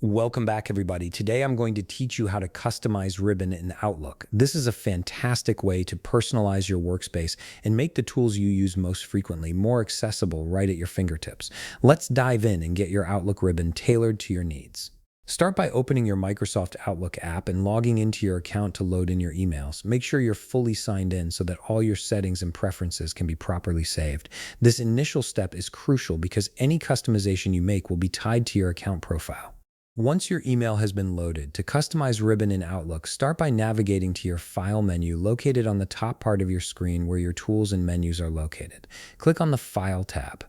Welcome back, everybody. Today I'm going to teach you how to customize ribbon in Outlook. This is a fantastic way to personalize your workspace and make the tools you use most frequently more accessible right at your fingertips. Let's dive in and get your Outlook ribbon tailored to your needs. Start by opening your Microsoft Outlook app and logging into your account to load in your emails. Make sure you're fully signed in so that all your settings and preferences can be properly saved. This initial step is crucial because any customization you make will be tied to your account profile. Once your email has been loaded, to customize ribbon in Outlook, start by navigating to your File menu located on the top part of your screen where your tools and menus are located. Click on the File tab.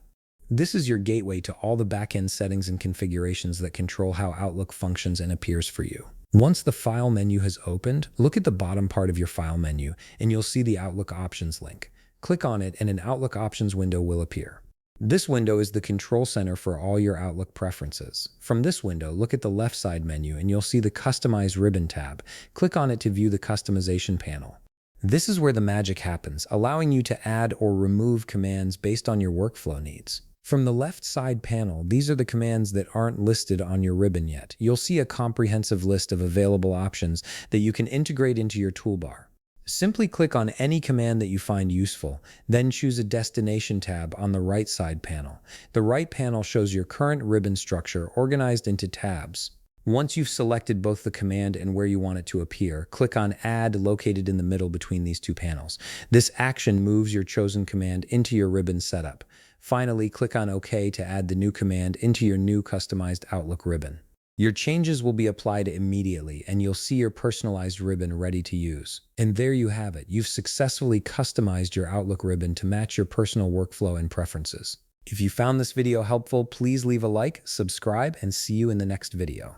This is your gateway to all the back-end settings and configurations that control how Outlook functions and appears for you. Once the File menu has opened, look at the bottom part of your File menu and you'll see the Outlook Options link. Click on it and an Outlook Options window will appear. This window is the control center for all your Outlook preferences. From this window, look at the left side menu and you'll see the Customize Ribbon tab. Click on it to view the customization panel. This is where the magic happens, allowing you to add or remove commands based on your workflow needs. From the left side panel, these are the commands that aren't listed on your ribbon yet. You'll see a comprehensive list of available options that you can integrate into your toolbar. Simply click on any command that you find useful, then choose a Destination tab on the right side panel. The right panel shows your current ribbon structure organized into tabs. Once you've selected both the command and where you want it to appear, click on Add located in the middle between these two panels. This action moves your chosen command into your ribbon setup. Finally, click on OK to add the new command into your new customized Outlook ribbon. Your changes will be applied immediately, and you'll see your personalized ribbon ready to use. And there you have it. You've successfully customized your Outlook ribbon to match your personal workflow and preferences. If you found this video helpful, please leave a like, subscribe, and see you in the next video.